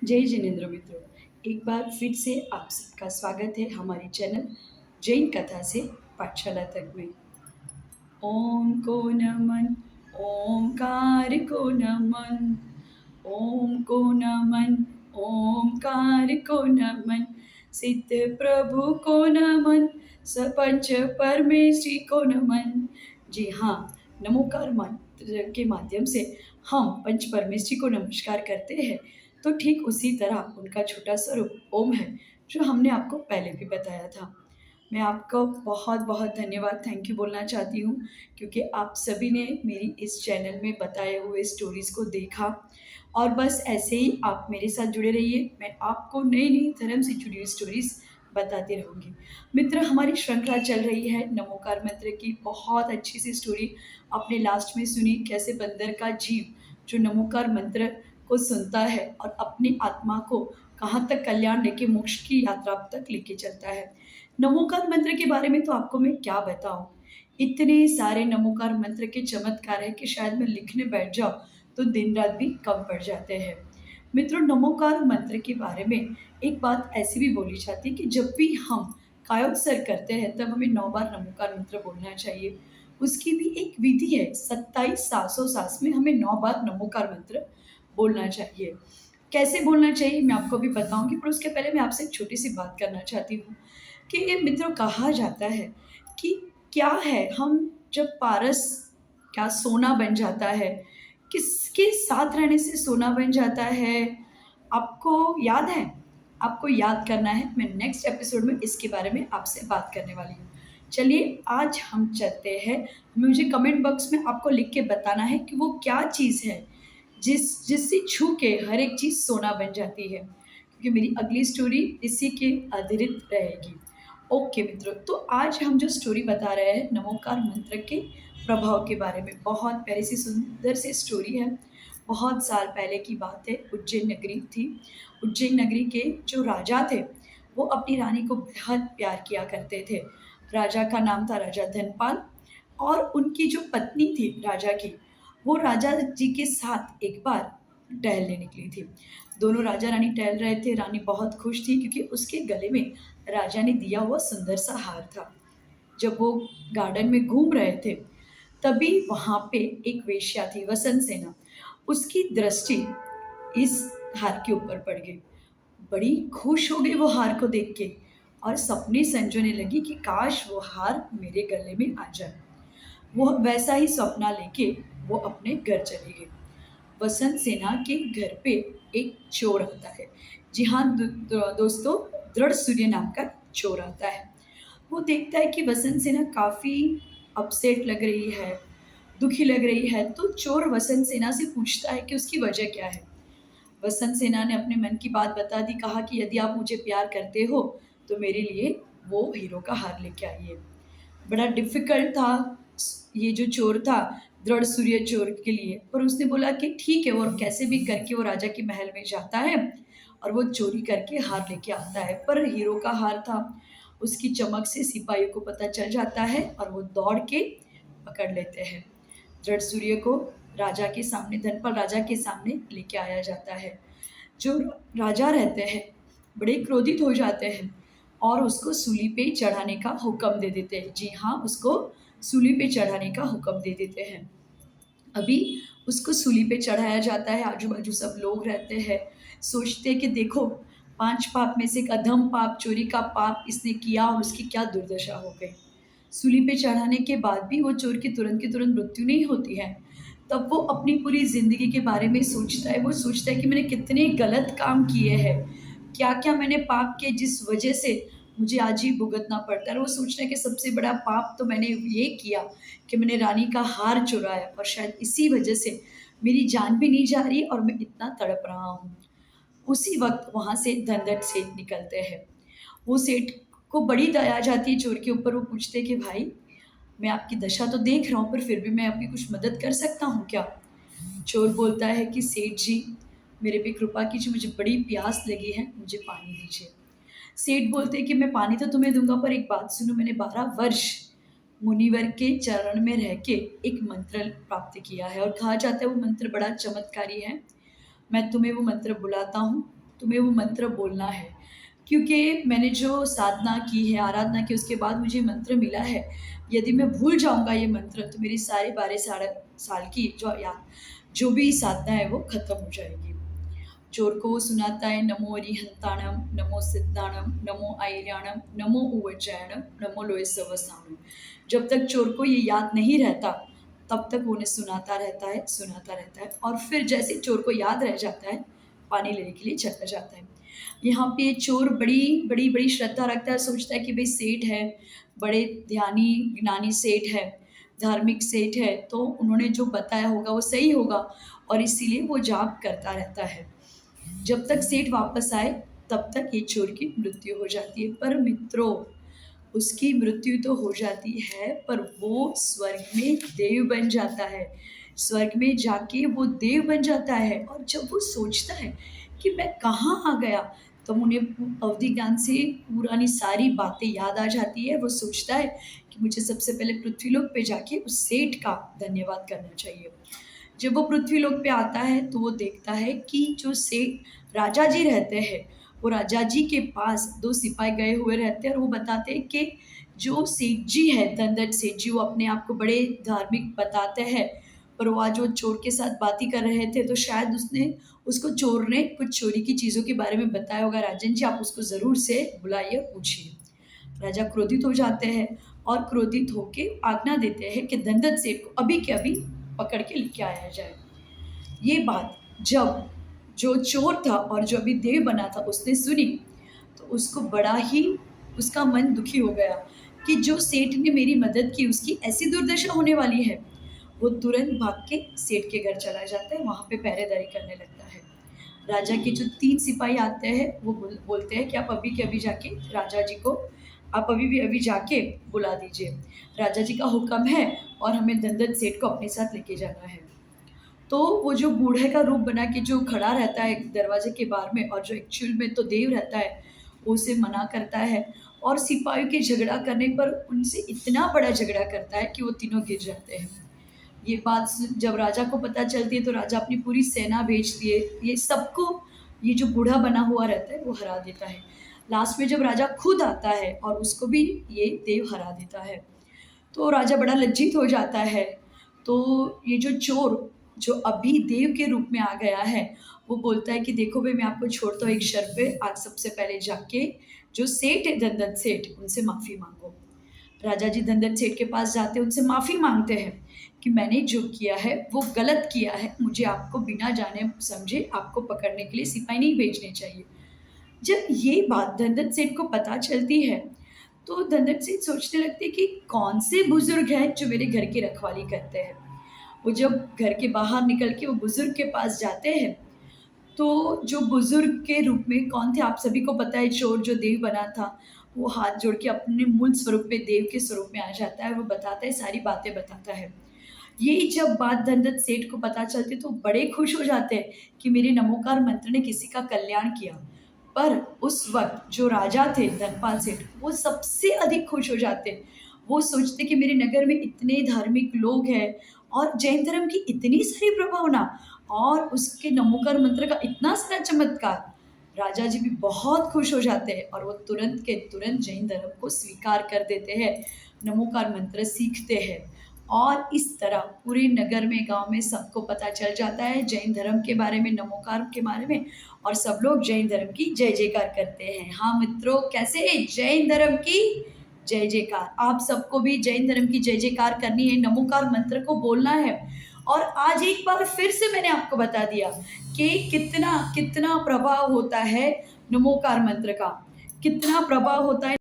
जय जिनेन्द्र मित्रों। एक बार फिर से आप सबका स्वागत है हमारी चैनल जैन कथा से पाठशाला तक में। ओम को नमन, ओमकार को नमन, ओम को नमन, ओमकार को नमन, सिद्ध प्रभु को नमन, सपंच परमेश्वरी को नमन। जी हाँ, नमोकार मंत्र के माध्यम से हम पंच परमेश्वरी को नमस्कार करते हैं। तो ठीक उसी तरह उनका छोटा स्वरूप ओम है, जो हमने आपको पहले भी बताया था। मैं आपको बहुत बहुत धन्यवाद, थैंक यू बोलना चाहती हूँ, क्योंकि आप सभी ने मेरी इस चैनल में बताए हुए स्टोरीज़ को देखा और बस ऐसे ही आप मेरे साथ जुड़े रहिए। मैं आपको नई नई धर्म से जुड़ी हुई स्टोरीज़ बताती रहूँगी। मित्र, हमारी श्रृंखला चल रही है नमोकार मंत्र की। बहुत अच्छी सी स्टोरी आपने लास्ट में सुनी, कैसे बंदर का जीव जो नमोकार मंत्र को सुनता है और अपनी आत्मा को कहाँ तक कल्याण लेके मोक्ष की यात्रा तक लेके चलता है। नमोकार मंत्र के बारे में तो आपको मैं क्या बताऊं, इतने सारे नमोकार मंत्र के चमत्कार है कि शायद मैं लिखने बैठ जाऊं तो दिन रात भी कम पड़ जाते हैं। मित्रों, नमोकार मंत्र के बारे में एक बात ऐसी भी बोली जाती है कि जब भी हम कायोत्सर्ग करते हैं तब हमें 9 बार नमोकार मंत्र बोलना चाहिए। उसकी भी एक विधि है, 27 सासों सास में हमें 9 बार नमोकार मंत्र बोलना चाहिए। कैसे बोलना चाहिए मैं आपको भी बताऊंगी, पर उसके पहले मैं आपसे एक छोटी सी बात करना चाहती हूँ कि ये मित्रों कहा जाता है कि क्या है, हम जब पारस क्या सोना बन जाता है, किसके साथ रहने से सोना बन जाता है, आपको याद है? आपको याद करना है। मैं नेक्स्ट एपिसोड में इसके बारे में आपसे बात करने वाली हूँ। चलिए आज हम चलते हैं। मुझे कमेंट बॉक्स में आपको लिख के बताना है कि वो क्या चीज़ है जिससे छू के हर एक चीज़ सोना बन जाती है, क्योंकि मेरी अगली स्टोरी इसी के आधारित रहेगी। ओके मित्रों, तो आज हम जो स्टोरी बता रहे हैं नमोकार मंत्र के प्रभाव के बारे में, बहुत प्यारी सी सुंदर सी स्टोरी है। बहुत साल पहले की बात है, उज्जैन नगरी थी। उज्जैन नगरी के जो राजा थे वो अपनी रानी को बेहद प्यार किया करते थे। राजा का नाम था राजा धनपाल, और उनकी जो पत्नी थी राजा की, वो राजा जी के साथ एक बार टहलने निकली थी। दोनों राजा रानी टहल रहे थे। रानी बहुत खुश थी क्योंकि उसके गले में राजा ने दिया हुआ सुंदर सा हार था। जब वो गार्डन में घूम रहे थे तभी वहां पे एक वेश्या थी, वसंत सेना। उसकी दृष्टि इस हार के ऊपर पड़ गई। बड़ी खुश हो गई वो हार को देख के, और सपने संजोने लगी कि काश वो हार मेरे गले में आ जाए। वो वैसा ही सपना लेके वो अपने घर चली गई। वसंत सेना के घर पे एक चोर आता है। जी हाँ दोस्तों, दृढ़ सूर्य नाम का चोर आता है। वो देखता है कि वसंत सेना काफ़ी अपसेट लग रही है, दुखी लग रही है, तो चोर वसंत सेना से पूछता है कि उसकी वजह क्या है। वसंत सेना ने अपने मन की बात बता दी। कहा कि यदि आप मुझे प्यार करते हो तो मेरे लिए वो हीरो का हार लेके आइए। बड़ा डिफिकल्ट था ये जो चोर था, दृढ़ सूर्य चोर के लिए, पर उसने बोला कि ठीक है। वो कैसे भी करके वो राजा के महल में जाता है और वो चोरी करके हार लेके आता है। पर हीरो का हार था, उसकी चमक से सिपाहियों को पता चल जाता है और वो दौड़ के पकड़ लेते हैं। दृढ़ सूर्य को राजा के सामने, धनपाल राजा के सामने लेके आया जाता है। जो राजा रहते हैं बड़े क्रोधित हो जाते हैं और उसको सूली पे चढ़ाने का हुक्म दे देते हैं। जी हाँ, उसको सूली पे चढ़ाने का हुक्म दे देते हैं। अभी उसको सूली पे चढ़ाया जाता है। आजू बाजू सब लोग रहते हैं, सोचते हैं कि देखो 5 पाप में से एक अधम पाप, चोरी का पाप इसने किया और उसकी क्या दुर्दशा हो गई। सूली पे चढ़ाने के बाद भी वो चोर की तुरंत मृत्यु नहीं होती है। तब वो अपनी पूरी ज़िंदगी के बारे में सोचता है। वो सोचता है कि मैंने कितने गलत काम किए हैं, क्या-क्या मैंने पाप किए जिस वजह से मुझे आज ही भुगतना पड़ता है। और वो सोचता है कि सबसे बड़ा पाप तो मैंने ये किया कि मैंने रानी का हार चुराया, और शायद इसी वजह से मेरी जान भी नहीं जा रही और मैं इतना तड़प रहा हूँ। उसी वक़्त वहाँ से धनदट सेठ निकलते हैं। वो सेठ को बड़ी दया आ जाती है चोर के ऊपर। वो पूछते हैं कि भाई, मैं आपकी दशा तो देख रहा हूँ, पर फिर भी मैं आपकी कुछ मदद कर सकता हूँ क्या? चोर बोलता है कि सेठ जी, मेरे पे कृपा कीजिए, मुझे बड़ी प्यास लगी है, मुझे पानी दीजिए। सेठ बोलते हैं कि मैं पानी तो तुम्हें दूँगा, पर एक बात सुनो, मैंने 12 वर्ष मुनिवर के चरण में रह के एक मंत्र प्राप्त किया है और कहा जाता है वो मंत्र बड़ा चमत्कारी है। मैं तुम्हें वो मंत्र बुलाता हूँ, तुम्हें वो मंत्र बोलना है। क्योंकि मैंने जो साधना की है, आराधना की, उसके बाद मुझे मंत्र मिला है। यदि मैं भूल जाऊँगा ये मंत्र तो मेरी सारी 12 साढ़े साल की जो भी साधना है वो खत्म हो जाएगी। चोर को वो सुनाता है, नमो अरिहंताणम, नमो सिद्धाणम, नमो आयर्याणम, नमो उवज्जयणम, नमो लोय सवसाणम। जब तक चोर को ये याद नहीं रहता, तब तक वो उन्हें सुनाता रहता है और फिर जैसे चोर को याद रह जाता है, पानी लेने के लिए चला जाता है। यहाँ पे चोर बड़ी श्रद्धा रखता है, सोचता है कि भई सेठ है, बड़े ध्यानी ज्ञानी सेठ है, धार्मिक सेठ है, तो उन्होंने जो बताया होगा वो सही होगा और इसीलिए वो जाप करता रहता है। जब तक सेठ वापस आए तब तक ये चोर की मृत्यु हो जाती है। पर मित्रों, उसकी मृत्यु तो हो जाती है पर वो स्वर्ग में देव बन जाता है। स्वर्ग में जाके वो देव बन जाता है और जब वो सोचता है कि मैं कहाँ आ गया, तो उन्हें अवधि ज्ञान से पुरानी सारी बातें याद आ जाती है। वो सोचता है कि मुझे सबसे पहले पृथ्वीलोक पे जाके उस सेठ का धन्यवाद करना चाहिए। जब वो पृथ्वीलोक पे आता है तो वो देखता है कि जो सेठ राजा जी रहते हैं, वो राजा जी के पास 2 सिपाही गए हुए रहते हैं और वो बताते हैं कि जो सेठ जी है, धनदत्त सेठ जी, वो अपने आप को बड़े धार्मिक बताते हैं, पर वो आज वो चोर के साथ बात ही कर रहे थे, तो शायद उसको चोर ने कुछ चोरी की चीज़ों के बारे में बताया होगा। राजन जी, आप उसको ज़रूर से बुलाइए, पूछिए। राजा क्रोधित हो जाते हैं और क्रोधित होके आज्ञा देते हैं कि धनदत्त सेठ को अभी के अभी पकड़ के लेके आया जाए। ये बात जब जो चोर था और जो अभी देव बना था उसने सुनी, तो उसको बड़ा ही उसका मन दुखी हो गया कि जो सेठ ने मेरी मदद की उसकी ऐसी दुर्दशा होने वाली है। वो तुरंत भाग के सेठ के घर चला जाता है, वहाँ पे पहरेदारी करने लगता है। राजा के जो 3 सिपाही आते हैं वो बोलते हैं कि आप अभी के अभी जाके राजा जी को आप अभी जाके बुला दीजिए। राजा जी का हुक्म है और हमें दंदत सेठ को अपने साथ लेके जाना है। तो वो जो बूढ़े का रूप बना के जो खड़ा रहता है दरवाजे के बाहर में और जो एक्चुअल में तो देव रहता है, वो उसे मना करता है और सिपाहियों के झगड़ा करने पर उनसे इतना बड़ा झगड़ा करता है कि वो तीनों गिर जाते हैं। ये बात जब राजा को पता चलती है तो राजा अपनी पूरी सेना भेजती है। ये सबको ये जो बूढ़ा बना हुआ रहता है वो हरा देता है। लास्ट में जब राजा खुद आता है और उसको भी ये देव हरा देता है, तो राजा बड़ा लज्जित हो जाता है। तो ये जो चोर जो अभी देव के रूप में आ गया है, वो बोलता है कि देखो भई, मैं आपको छोड़ता हूँ एक शर्त पे, आज सबसे पहले जाके जो सेठ है धनदत्त सेठ, उनसे माफ़ी माँगो। राजा जी धनदत्त सेठ के पास जाते हैं, उनसे माफ़ी माँगते हैं कि मैंने जो किया है वो गलत किया है, मुझे आपको बिना जाने समझे आपको पकड़ने के लिए सिपाही नहीं भेजने चाहिए। जब ये बात धनदत्त सेठ को पता चलती है, तो धनदत्त सेठ सोचने लगते हैं कि कौन से बुज़ुर्ग हैं जो मेरे घर की रखवाली करते हैं। वो जब घर के बाहर निकल के वो बुज़ुर्ग के पास जाते हैं, तो जो बुज़ुर्ग के रूप में कौन थे आप सभी को पता है, चोर जो देव बना था, वो हाथ जोड़ के अपने मूल स्वरूप में देव के स्वरूप में आ जाता है, वो बताता है, सारी बातें बताता है। ये जब बात धनदत्त सेठ को पता चलती है तो बड़े खुश हो जाते हैं कि मेरे नमोकार मंत्र ने किसी का कल्याण किया। पर उस वक़्त जो राजा थे धनपाल सेठ, वो सबसे अधिक खुश हो जाते। वो सोचते कि मेरे नगर में इतने धार्मिक लोग हैं और जैन धर्म की इतनी सारी प्रभावना और उसके नमोकार मंत्र का इतना सारा चमत्कार। राजा जी भी बहुत खुश हो जाते हैं और वो तुरंत के तुरंत जैन धर्म को स्वीकार कर देते हैं, नमोकार मंत्र सीखते हैं और इस तरह पूरे नगर में, गाँव में सबको पता चल जाता है जैन धर्म के बारे में, नमोकार के बारे में और सब लोग जैन धर्म की जय-जयकार करते हैं। हाँ मित्रों, कैसे? जैन धर्म की जय-जयकार। आप सबको भी जैन धर्म की जय-जयकार करनी है, नमोकार मंत्र को बोलना है और आज एक बार फिर से मैंने आपको बता दिया कि कितना प्रभाव होता है नमोकार मंत्र का, कितना प्रभाव होता है।